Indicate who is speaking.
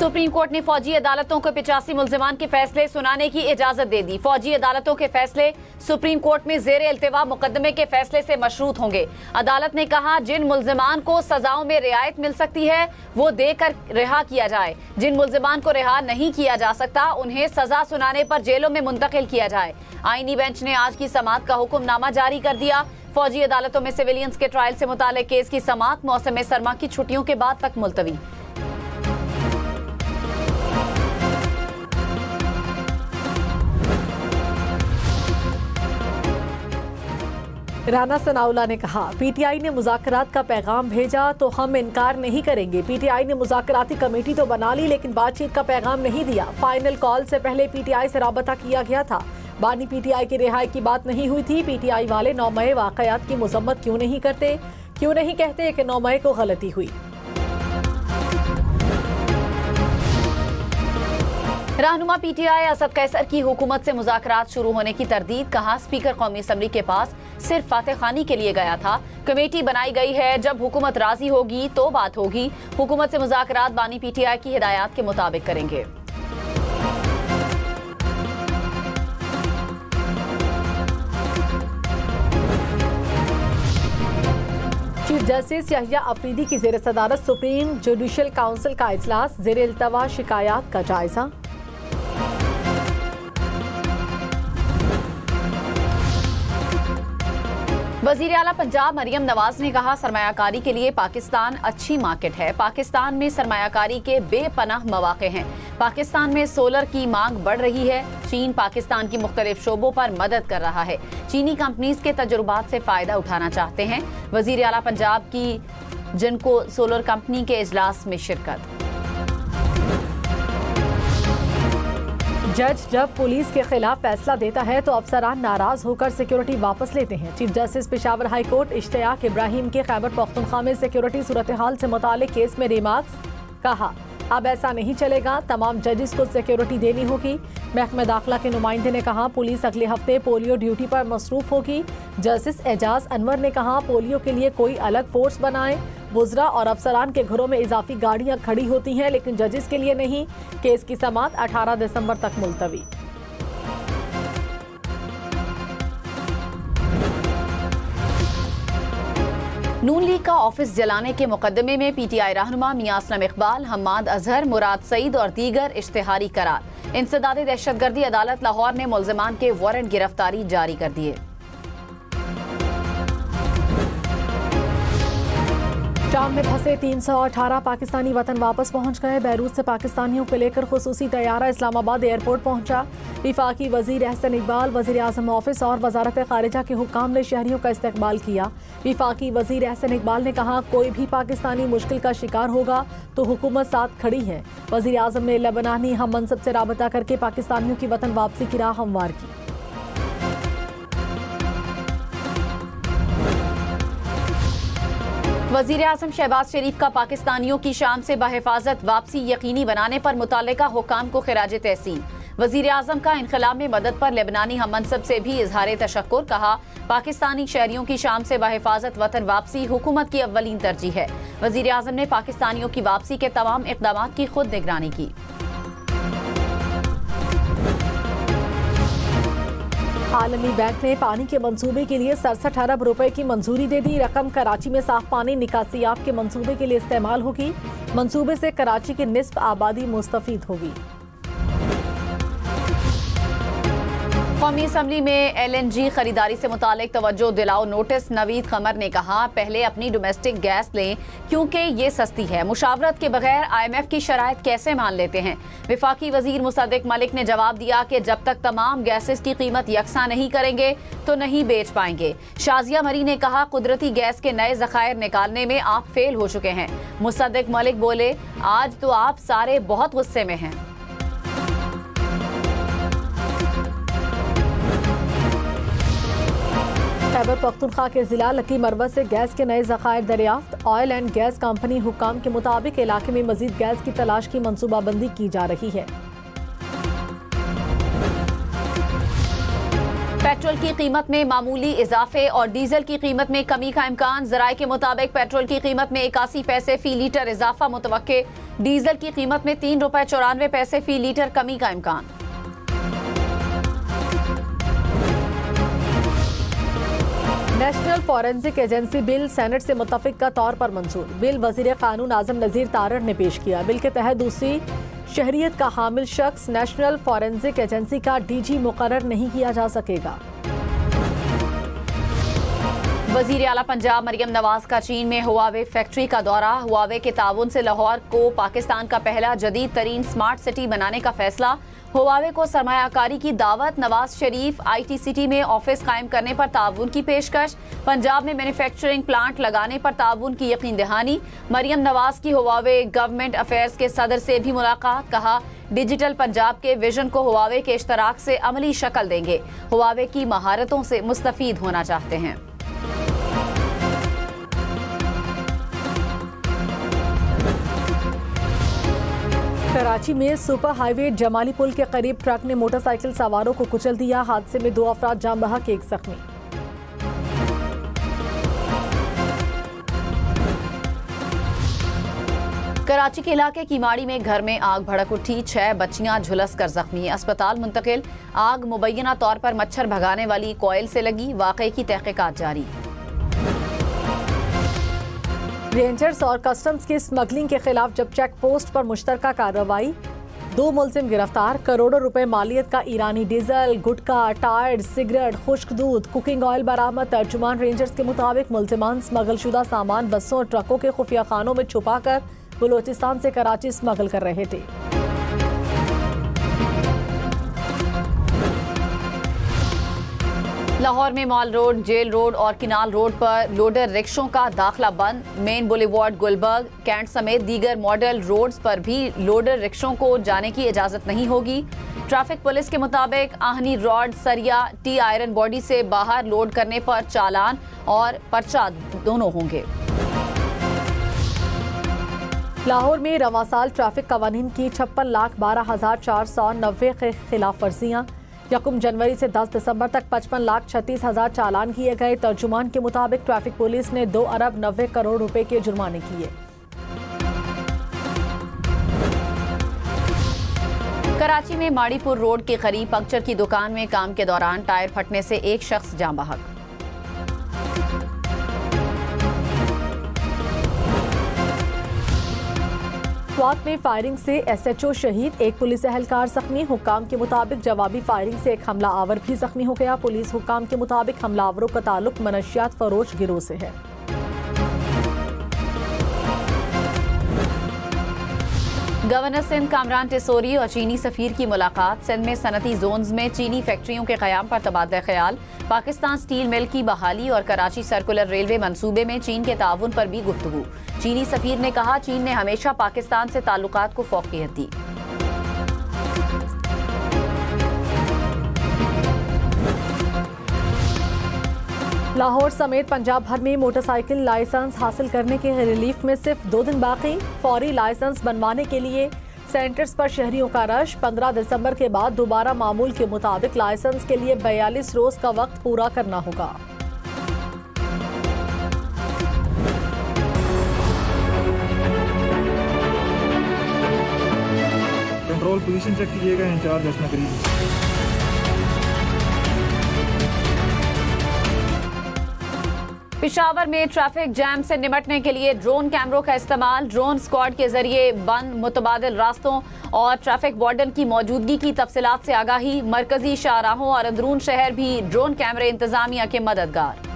Speaker 1: Supreme court ने फौजी अदालतों को 85 मुल्जिमान के फैसले सुनाने की इजाजत दे दी। फौजी अदालतों के फैसले सुप्रीम कोर्ट में जेर इल्तिवा मुकदमे के फैसले से मशरूत होंगे। अदालत ने कहा, जिन मुल्जिमान को सजाओं में रियायत मिल सकती है वो देकर रिहा किया जाए। जिन मुल्जिमान को रिहा नहीं किया जा सकता उन्हें सजा सुनाने पर जेलों में मुंतकिल किया जाए। आईनी बेंच ने आज की समाअत का हुक्मनामा जारी कर दिया। फौजी अदालतों में सिविलियंस के ट्रायल से मुताल्लिक केस की समाअत मौसम सरमा की छुट्टियों के बाद तक मुलतवी।
Speaker 2: राना सनाउल्लाह ने कहा, पीटीआई ने मुज़ाकरात का पैगाम भेजा तो हम इनकार नहीं करेंगे। पीटीआई ने मुज़ाकराती कमेटी तो बना ली लेकिन बातचीत का पैगाम नहीं दिया। फाइनल कॉल से पहले पीटीआई से राबता किया गया था। बानी पीटीआई की रिहाई की बात नहीं हुई थी। पीटीआई वाले 9 मई वाकयात की मजम्मत क्यों नहीं करते? क्यों नहीं कहते कि 9 मई को गलती हुई?
Speaker 1: रहनुमा पीटीआई असद कैसर की हुकूमत से मुज़ाकरात शुरू होने की तरदीद। कहा, स्पीकर कौमी असम्बली के पास सिर्फ फातह खानी के लिए गया था। कमेटी बनाई गई है, जब हुकूमत राजी होगी तो बात होगी। हुकूमत से मुज़ाकरात बानी पीटीआई की हिदायत के मुताबिक करेंगे।
Speaker 2: चीफ जस्टिस यहिया अफरीदी की ज़ेर सदारत सुप्रीम जुडिशल काउंसिल का इजलास। ज़ेर इल्तवा शिकायत का जायजा।
Speaker 1: वज़ीर आला पंजाब मरियम नवाज ने कहा, सरमायाकारी के लिए पाकिस्तान अच्छी मार्केट है। पाकिस्तान में सरमायाकारी के बेपनाह मौके हैं। पाकिस्तान में सोलर की मांग बढ़ रही है। चीन पाकिस्तान की मुख्तलिफ शोबों पर मदद कर रहा है। चीनी कंपनीज के तजुर्बात से फायदा उठाना चाहते हैं। वज़ीर आला पंजाब की जिनको सोलर कंपनी के इजलास में शिरकत।
Speaker 2: जज जब पुलिस के खिलाफ फैसला देता है तो अफसरान नाराज होकर सिक्योरिटी वापस लेते हैं। Chief justice Peshawar high court Ishtiaq Ibrahim के खैबर पख्तूनख्वा में सिक्योरिटी सूरत हाल से मुतालिक केस में रिमार्क्स। कहा, अब ऐसा नहीं चलेगा, तमाम जजेस को सिक्योरिटी देनी होगी। महकमा दाखिला के नुमाइंदे ने कहा, पुलिस अगले हफ्ते पोलियो ड्यूटी पर मसरूफ होगी। जस्टिस एजाज अनवर ने कहा, पोलियो के लिए कोई अलग फोर्स बनाए। वुज़रा और अफसरान के घरों में इजाफी गाड़ियां खड़ी होती हैं लेकिन जजेस के लिए नहीं। केस की समाअत 18 दिसंबर तक मुलतवी।
Speaker 1: नून लीग का ऑफिस जलाने के मुकदमे में पीटीआई रहनुमा मियां असलम इकबाल, हम्माद अजहर, मुराद सईद और दीगर इश्तिहारी करार। इंसदादी दहशतगर्दी अदालत लाहौर ने मुल्जिमान के वारंट गिरफ्तारी जारी कर दिए।
Speaker 2: शाम में फंसे 318 पाकिस्तानी वतन वापस पहुंच गए। बैरूत से पाकिस्तानियों को लेकर खुसूसी तैयारा इस्लामाबाद एयरपोर्ट पहुंचा। वफाकी वजीर एहसन इकबाल, वजीर आज़म ऑफिस और वजारत खारिजा के हुक्काम ने शहरियों का इस्तकबाल किया। वफाकी वजीर एहसन इकबाल ने कहा, कोई भी पाकिस्तानी मुश्किल का शिकार होगा तो हुकूमत साथ खड़ी है। वजीर आज़म ने लबनानी हम मनसब से राबता करके पाकिस्तानियों की वतन वापसी की राह हमवार की।
Speaker 1: वज़ीर आज़म शहबाज शरीफ का पाकिस्तानियों की शाम से बहिफाजत वापसी यकीनी बनाने पर मुतल्लिका हुक्काम को खिराज तहसीन। वज़ीर आज़म का इनखला में मदद पर लेबनानी हम मनसब से भी इजहार तशक्कुर। कहा, पाकिस्तानी शहरियों की शाम से बहिफाजत वतन वापसी हुकूमत की अव्वलीन तरजीह है। वज़ीर आज़म ने पाकिस्तानियों की वापसी के तमाम इक़दामात की खुद निगरानी की।
Speaker 2: आलमी बैंक ने पानी के मंसूबे के लिए 67 अरब रुपए की मंजूरी दे दी। रकम कराची में साफ पानी निकासियात के मंसूबे के लिए इस्तेमाल होगी। मंसूबे से कराची की निस्फ आबादी मुस्तफीद होगी।
Speaker 1: कौमी असम्बली में LNG खरीदारी से मुतालिक तवज्जो दिलाओ नोटिस। नवीद कमर ने कहा, पहले अपनी डोमेस्टिक गैस लें क्योंकि ये सस्ती है। मुशावरत के बगैर IMF की शराइत कैसे मान लेते हैं? वफाकी वजीर मुसद्दिक मलिक ने जवाब दिया कि जब तक तमाम गैसेस की कीमत यकसा नहीं करेंगे तो नहीं बेच पाएंगे। शाजिया मरी ने कहा, कुदरती गैस के नए ज़खायर निकालने में आप फेल हो चुके हैं। मुसद्दिक मलिक बोले, आज तो आप सारे बहुत गुस्से में हैं।
Speaker 2: खैबर पख्तूनख्वा के जिला लकी मरवत से गैस के नए ज़खायर दरियाफ्त। ऑयल एंड गैस कंपनी हुक्काम के मुताबिक इलाके में मजीद गैस की तलाश की मंसूबाबंदी की जा रही है।
Speaker 1: पेट्रोल की कीमत में मामूली इजाफे और डीजल की कीमत में कमी का इम्कान। ज़राए के मुताबिक पेट्रोल की कीमत में 81 पैसे फी लीटर इजाफा मुतवक्के। डीजल की कीमत में 3 रुपए 94 पैसे फी लीटर कमी का इम्कान।
Speaker 2: National forensic agency bill senate से मुत्तफिका तौर पर मंजूर। बिल वजीर कानून आजम नज़ीर तारड़ ने पेश किया। बिल के तहत दूसरी शहरियत का हामिल शख्स नेशनल फॉरेंसिक एजेंसी का डीजी मुकर्रर नहीं किया जा सकेगा।
Speaker 1: वजीर आला पंजाब मरियम नवाज का चीन में हुआवे फैक्ट्री का दौरा। हुआवे के ताउन से लाहौर को पाकिस्तान का पहला जदीद तरीन स्मार्ट सिटी बनाने का फैसला। हुआवे को सरमायाकारी की दावत। नवाज शरीफ IT सिटी में ऑफिस कायम करने पर ताउन की पेशकश। पंजाब में मैन्युफैक्चरिंग प्लांट लगाने पर ताउन की यकीन दहानी। मरियम नवाज की हुआवे गवर्नमेंट अफेयर्स के सदर से भी मुलाकात। कहा डिजिटल पंजाब के विजन को हुआवे के इश्तराक से अमली शक्ल देंगे। हुआवे की महारतों से मुस्तफीद होना चाहते हैं।
Speaker 2: कराची में सुपर हाईवे जमाली पुल के करीब ट्रक ने मोटरसाइकिल सवारों को कुचल दिया। हादसे में 2 अफराद जान बहक, 1 जख्मी।
Speaker 1: कराची के इलाके कीमाड़ी में घर में आग भड़क उठी। 6 बच्चियां झुलस कर जख्मी, अस्पताल मुंतकिल। आग मुबैना तौर पर मच्छर भगाने वाली कॉइल से लगी। वाकये की तहकीकात जारी।
Speaker 2: रेंजर्स और कस्टम्स की स्मगलिंग के खिलाफ जब चेक पोस्ट पर मुश्तरका कार्रवाई। 2 मुलजिम गिरफ्तार। करोड़ों रुपए मालियत का ईरानी डीजल, गुटखा, टायर, सिगरेट, खुश्क दूध, कुकिंग ऑयल बरामद। तर्जुमान रेंजर्स के मुताबिक मुलजिमान स्मगलशुदा सामान बसों और ट्रकों के खुफिया खानों में छुपाकर बलोचिस्तान से कराची स्मगल कर रहे थे।
Speaker 1: लाहौर में मॉल रोड, जेल रोड और किनाल रोड पर लोडर रिक्शों का दाखिला बंद। मेन बुलेवार्ड, गुलबर्ग, कैंट समेत दीगर मॉडल रोड्स पर भी लोडर रिक्शों को जाने की इजाजत नहीं होगी। ट्रैफिक पुलिस के मुताबिक आहनी रॉड, सरिया, टी आयरन बॉडी से बाहर लोड करने पर चालान और पर्चा दोनों होंगे।
Speaker 2: लाहौर में रवां साल ट्रैफिक कवानीन की 56,12,490 के खिलाफ वर्जियाँ। 1 जनवरी से 10 दिसंबर तक 55,36,000 चालान किए गए। तर्जुमान के मुताबिक ट्रैफिक पुलिस ने 2 अरब 90 करोड़ रुपए के जुर्माने किए।
Speaker 1: कराची में माड़ीपुर रोड के करीब पंक्चर की दुकान में काम के दौरान टायर फटने से 1 शख्स जान बहक।
Speaker 2: स्वात में फायरिंग से SHO शहीद, 1 पुलिस एहलकार जख्मी। हुक्काम के मुताबिक जवाबी फायरिंग से 1 हमला आवर भी जख्मी हो गया। पुलिस हुक्काम के मुताबिक हमलावरों का ताल्लुक मनशियात फरोश गिरोह से है।
Speaker 1: गवर्नर सिंध कामरान टिसोरी और चीनी सफीर की मुलाकात। सिंध में सनती जोन्स में चीनी फैक्ट्रियों के क़याम पर तबादला ख्याल। पाकिस्तान स्टील मिल की बहाली और कराची सर्कुलर रेलवे मंसूबे में चीन के ताउन पर भी गुफ्तगू। चीनी सफीर ने कहा चीन ने हमेशा पाकिस्तान से ताल्लुकात को फौकियत दी।
Speaker 2: लाहौर समेत पंजाब भर में मोटरसाइकिल लाइसेंस हासिल करने के रिलीफ में सिर्फ 2 दिन बाकी। फौरी लाइसेंस बनवाने के लिए सेंटर्स पर शहरियों का रश। 15 दिसंबर के बाद दोबारा मामूल के मुताबिक लाइसेंस के लिए 42 रोज का वक्त पूरा करना होगा।
Speaker 3: कंट्रोल पोजीशन चेक कीजिएगा, इंचार्ज इसमें करिए।
Speaker 1: पेशावर में ट्रैफिक जैम से निपटने के लिए ड्रोन कैमरों का इस्तेमाल। ड्रोन स्क्वाड के जरिए बंद मुतबादिल रास्तों और ट्रैफिक वार्डन की मौजूदगी की तफसीलात से आगाही। मरकजी शाहराहों और अंदरून शहर भी ड्रोन कैमरे इंतजामिया के मददगार।